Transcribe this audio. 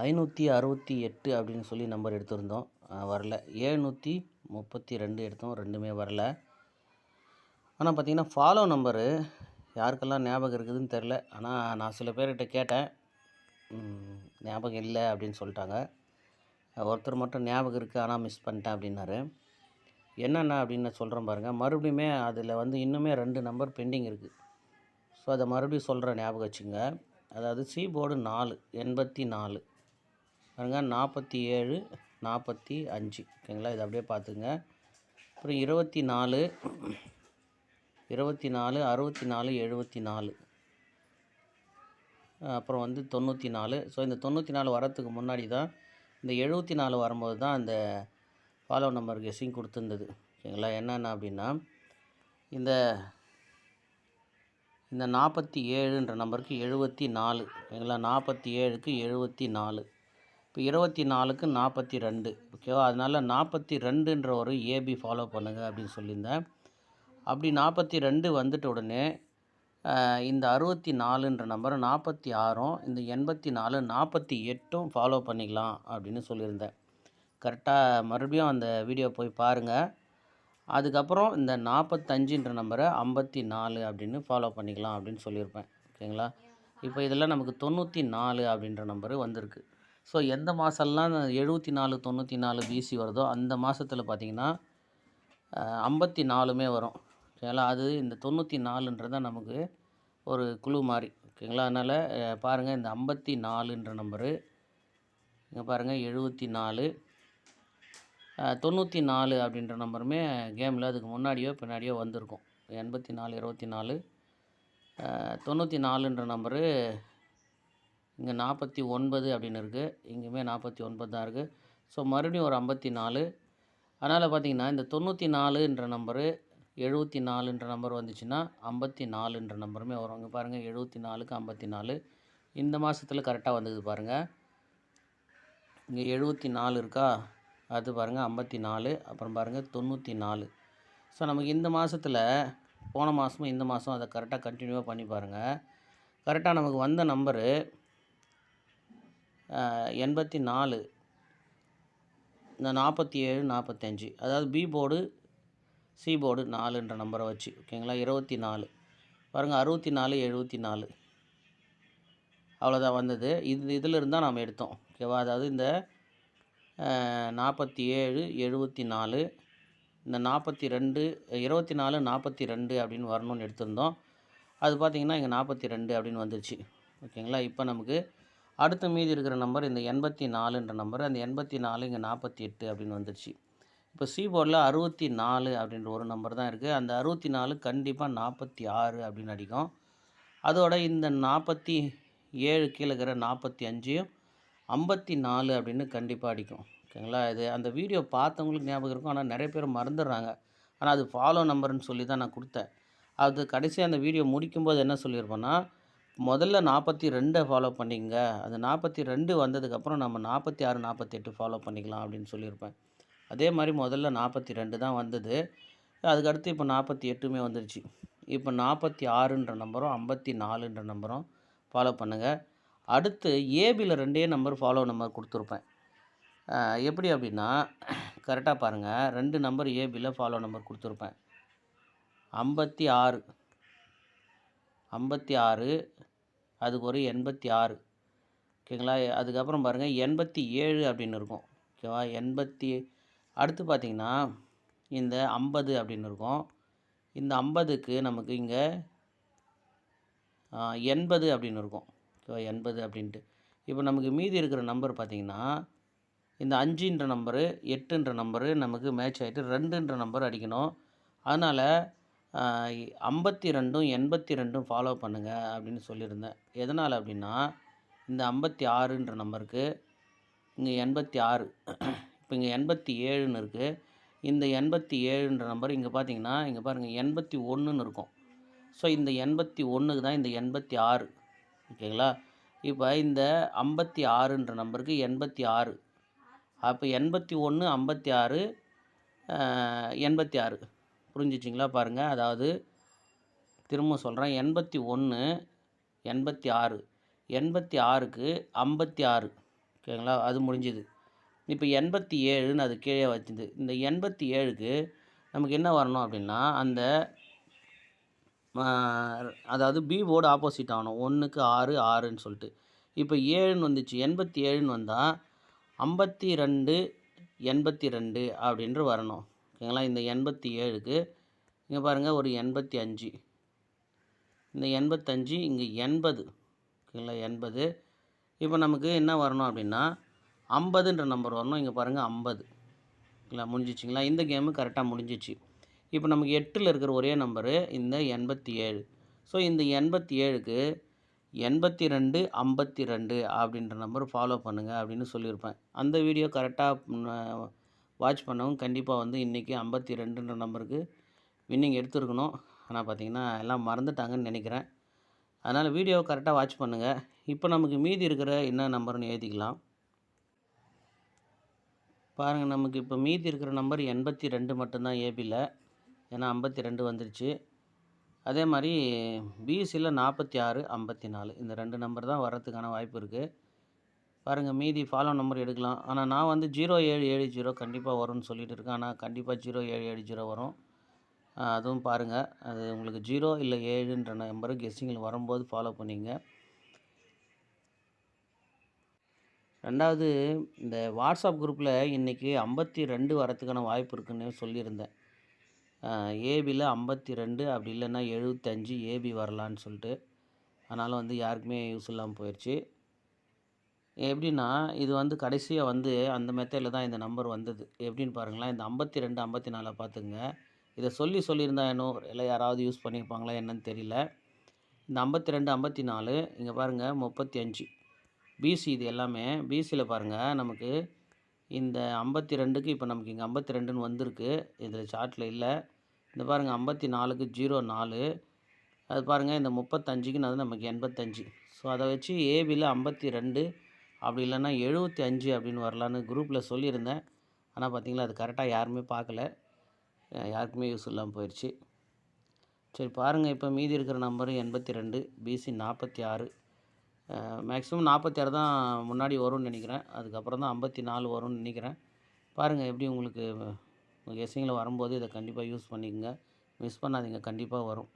568 அப்படின்னு சொல்லி நம்பர் எடுத்திருந்தோம், வரல. 732 எடுத்தோம், ரெண்டுமே வரல. ஆனால் பார்த்தீங்கன்னா ஃபாலோ நம்பரு யாருக்கெல்லாம் ஞாபகம் இருக்குதுன்னு தெரில. ஆனால் நான் சில பேர்கிட்ட கேட்டேன், ஞாபகம் இல்லை அப்படின்னு சொல்லிட்டாங்க. ஒருத்தர் மட்டும் ஞாபகம் இருக்குது ஆனால் மிஸ் பண்ணிட்டேன் அப்படின்னாரு. என்னென்ன அப்படின்னு சொல்கிறேன் பாருங்கள். மறுபடியுமே அதில் வந்து இன்னுமே 2 நம்பர் பெண்டிங் இருக்குது. ஸோ அதை மறுபடியும் சொல்கிறேன், ஞாபகம் வச்சுங்க. அதாவது சி போர்டு 4 84 பாருங்க, 47 45 ஓகேங்களா. இதை அப்படியே பார்த்துங்க. அப்புறம் 24 64 64 74 அப்புறம் வந்து 94. ஸோ இந்த 94 வரத்துக்கு முன்னாடி தான் இந்த 74 வரும்போது தான் அந்த ஃபாலோ நம்பர் கெஸ்ஸிங் கொடுத்துருந்தது ஓகேங்களா. என்னென்ன அப்படின்னா இந்த 47ன்ற நம்பருக்கு 74 ஓகேங்களா. 47க்கு 74. இப்போ 24க்கு 42 ஓகேவா. அதனால் 42ன்ற ஒரு ஏபி ஃபாலோ பண்ணுங்கள் அப்படின்னு சொல்லியிருந்தேன். அப்படி 42 வந்துட்ட உடனே இந்த 64ன்ற நம்பரை 46ம் இந்த 84 48ம் ஃபாலோ பண்ணிக்கலாம் அப்படின்னு சொல்லியிருந்தேன். கரெக்டாக மறுபடியும் அந்த வீடியோ போய் பாருங்கள். அதுக்கப்புறம் இந்த 45ன்ற நம்பரை 54 அப்படின்னு ஃபாலோ பண்ணிக்கலாம் அப்படின்னு சொல்லியிருப்பேன் ஓகேங்களா. இப்போ இதில் நமக்கு 94 அப்படின்ற நம்பரு வந்திருக்கு. ஸோ எந்த மாதம்லாம் 74 94 பிசி வருதோ அந்த மாதத்தில் பார்த்திங்கன்னா 54மே வரும் ஓகேங்களா. அது இந்த 94ன்றத நமக்கு ஒரு குழு மாதிரி ஓகேங்களா. அதனால் பாருங்கள், இந்த 54ன்ற நம்பரு இங்கே பாருங்கள் 74 94 அப்படின்ற நம்பருமே கேமில் அதுக்கு முன்னாடியோ பின்னாடியோ வந்திருக்கும். 84 24 94ன்ற நம்பரு இங்கே 49 அப்படின்னு இருக்குது, இங்கேயுமே 49 தான் இருக்குது. ஸோ மறுபடியும் ஒரு 54. அதனால் பார்த்திங்கன்னா இந்த 94ன்ற நம்பரு 74ன்ற நம்பர் வந்துச்சுன்னா 54ன்ற நம்பருமே வரும். இங்கே பாருங்கள் 74க்கு 54 இந்த மாதத்தில் கரெக்டாக வந்தது பாருங்கள். இங்கே 74 இருக்கா, அது பாருங்கள் 54, அப்புறம் பாருங்கள் 94. ஸோ நமக்கு இந்த மாதத்தில் போன மாதமும் இந்த மாதம் அதை கரெக்டாக கண்டினியூவாக பண்ணி பாருங்கள். கரெக்டாக நமக்கு வந்த நம்பரு 84, இந்த 47 45, அதாவது பி போர்டு சி போர்டு 4ன்ற நம்பரை வச்சு ஓகேங்களா. 24 பாருங்கள் 64 74 அவ்வளோதான் வந்தது. இதில் இருந்தால் நாம் எடுத்தோம் ஓகேவா. அதாவது இந்த 47 74 இந்த 42 24 42 அப்படின்னு வரணும்னு எடுத்திருந்தோம். அது பார்த்திங்கன்னா இங்கே 42 அப்படின்னு வந்துருச்சு ஓகேங்களா. இப்போ நமக்கு அடுத்த மீதி இருக்கிற நம்பர் இந்த 84ன்ற நம்பர், அந்த 84 இங்கே 48 அப்படின்னு வந்துருச்சு. இப்போ சி போர்டில் 64 அப்படின்ற ஒரு நம்பர் தான் இருக்குது. அந்த 64 கண்டிப்பாக 46 அப்படின்னு அடிக்கும். அதோட இந்த 47 கீழே இருக்கிற 45யும் 54 அப்படின்னு கண்டிப்பாக அடிக்கும் ஓகேங்களா. இது அந்த வீடியோ பார்த்தவங்களுக்கு ஞாபகம் இருக்கும், ஆனால் நிறைய பேர் மறந்துடுறாங்க. ஆனால் அது ஃபாலோ நம்பர்னு சொல்லி தான் நான் கொடுத்தேன். அது கடைசியாக அந்த வீடியோ முடிக்கும்போது என்ன சொல்லியிருப்பேன்னா, முதல்ல 42 ஃபாலோ பண்ணிங்க, அது 42 வந்ததுக்கப்புறம் நம்ம 46 48 ஃபாலோ பண்ணிக்கலாம் அப்படின்னு சொல்லியிருப்பேன். அதே மாதிரி முதல்ல 42 தான் வந்தது, அதுக்கடுத்து இப்போ 48மே வந்துருச்சு. இப்போ 46ன்ற நம்பரும் 54ன்ற நம்பரும் ஃபாலோ பண்ணுங்கள். அடுத்து ஏபியில் 2 நம்பர் ஃபாலோ நம்பர் கொடுத்துருப்பேன். எப்படி அப்படின்னா கரெக்டாக பாருங்கள், 2 நம்பர் ஏபியில் ஃபாலோ நம்பர் கொடுத்துருப்பேன். 56 56 அதுக்கு ஒரு 86 ஓகேங்களா. அதுக்கப்புறம் பாருங்கள் 87 அப்படின்னு இருக்கும் ஓகேவா. அடுத்து பார்த்திங்கன்னா இந்த 50 அப்படின்னு இருக்கும். இந்த 50க்கு நமக்கு இங்கே 80 அப்படின்னு இருக்கும் ஓகேவா. 80 அப்படின்ட்டு இப்போ நமக்கு மீதி இருக்கிற நம்பர் பார்த்திங்கன்னா இந்த 5ன்ற நம்பரு 8ன்ற நம்பரு நமக்கு மேட்ச் ஆகிட்டு 2ன்ற நம்பர் அடிக்கணும். அதனால் 52ம் 82ம் ஃபாலோ பண்ணுங்கள் அப்படின்னு சொல்லியிருந்தேன். எதனால் அப்படின்னா இந்த 56ன்ற நம்பருக்கு இங்கே 86, இப்போ இங்கே 87ன்னு இருக்குது. இந்த 87ன்ற நம்பர் இங்கே பார்த்திங்கன்னா இங்கே பாருங்கள் 81ன்னு இருக்கும். ஸோ இந்த 81க்கு தான் இந்த 86 ஓகேங்களா. இப்போ இந்த 56ன்ற நம்பருக்கு 86, அப்போ 81 56 86 புரிஞ்சிச்சிங்களா. பாருங்கள், அதாவது திரும்ப சொல்கிறேன், 81 86 86க்கு 56 ஓகேங்களா? அது முடிஞ்சுது. இப்போ 87ன்னு அது கீழே வச்சுது. இந்த 87க்கு நமக்கு என்ன வரணும் அப்படின்னா, அந்த அதாவது பி போர்டு ஆப்போசிட் ஆகணும். 1க்கு 6, 6ன்னு சொல்லிட்டு. இப்போ 7ன்னு வந்துச்சு. 87ன்னு வந்தால் 52, 82 அப்படின்று வரணும். ஓகேங்களா? இந்த 87க்கு இங்கே பாருங்கள் ஒரு 85. இந்த 85 இங்கே 80. ஓகேங்களா? 80. இப்போ நமக்கு என்ன வரணும் அப்படின்னா 50ன்ற நம்பர் வரணும். இங்கே பாருங்கள் 50. இல்லை முடிஞ்சிச்சிங்களா? இந்த கேமு கரெக்டாக முடிஞ்சிச்சு. இப்போ நமக்கு 8ல் இருக்கிற ஒரே நம்பரு இந்த 87. ஸோ இந்த 87க்கு 82, 52 அப்படின்ற நம்பர் ஃபாலோ பண்ணுங்கள் அப்படின்னு சொல்லியிருப்பேன். அந்த வீடியோ கரெக்டாக வாட்ச் பண்ணவங்க கண்டிப்பாக வந்து இன்றைக்கி 52ன்ற நம்பருக்கு வின்னிங் எடுத்துருக்கணும். ஆனால் பார்த்திங்கன்னா எல்லாம் மறந்துட்டாங்கன்னு நினைக்கிறேன். அதனால் வீடியோவை கரெக்டாக வாட்ச் பண்ணுங்கள். இப்போ நமக்கு மீதி இருக்கிற என்ன நம்பர்னு எழுதிக்கலாம். பாருங்கள், நமக்கு இப்போ மீதி இருக்கிற நம்பர் 82 மட்டும்தான் ஏபியில். ஏன்னா 52 வந்துருச்சு. அதே மாதிரி பிசியில் 46, 54 இந்த 2 நம்பர் தான் வர்றதுக்கான வாய்ப்பு இருக்குது. பாருங்கள், மீதி ஃபாலோ நம்பர் எடுக்கலாம். ஆனால் நான் வந்து 0770 கண்டிப்பாக வரும்னு சொல்லிட்டு இருக்கேன். ஆனால் கண்டிப்பாக 0770 வரும். அதுவும் பாருங்கள். அது உங்களுக்கு 0 இல்லை 7ன்ற நம்பரு கெஸ்ஸிங்கில் வரும்போது ஃபாலோ பண்ணிங்க. ரெண்டாவது, இந்த வாட்ஸ்அப் குரூப்பில் இன்றைக்கி 52 வரத்துக்கான வாய்ப்பு இருக்குன்னு சொல்லியிருந்தேன். ஏபியில் 52 அப்படி இல்லைன்னா 75 ஏபி வரலான்னு சொல்லிட்டு. அதனால் வந்து யாருக்குமே யூஸ் இல்லாமல் போயிடுச்சு. எப்படின்னா, இது வந்து கடைசியாக வந்து அந்த மெத்தடில் தான் இந்த நம்பர் வந்தது. எப்படின்னு பாருங்களேன், இந்த 52, 54 பார்த்துங்க. இதை சொல்லியிருந்தா இன்னும் இல்லை யாராவது யூஸ் பண்ணியிருப்பாங்களா என்னன்னு தெரியல. இந்த 52, 54 இங்கே பாருங்கள் 35 பிசி. இது எல்லாமே பிசியில் பாருங்கள். நமக்கு இந்த 52க்கு இப்போ நமக்கு இங்கே 52ன்னு வந்திருக்கு. இதில் சார்ட்டில் இல்லை. இந்த பாருங்கள் 54க்கு 04. அது பாருங்கள் இந்த 35க்கு அது நமக்கு 85. ஸோ அதை வச்சு ஏபியில் 52 அப்படி இல்லைன்னா 75 அப்படின்னு வரலான்னு குரூப்பில் சொல்லியிருந்தேன். ஆனால் பார்த்திங்களா, அது கரெக்டாக யாருமே பார்க்கல. யாருக்குமே யூஸ் இல்லாமல் போயிடுச்சு. சரி பாருங்கள், இப்போ மீதி இருக்கிற நம்பரு 82, பிசி 46. மேக்ஸிமம் 46 தான் முன்னாடி வரும்னு நினைக்கிறேன். அதுக்கப்புறம் தான் 54 வரும்னு நினைக்கிறேன். பாருங்கள், எப்படி உங்களுக்கு கெஸ்ஸிங்கில் வரும்போது இதை கண்டிப்பாக யூஸ் பண்ணிக்கோங்க. மிஸ் பண்ணாதீங்க, கண்டிப்பாக வரும்.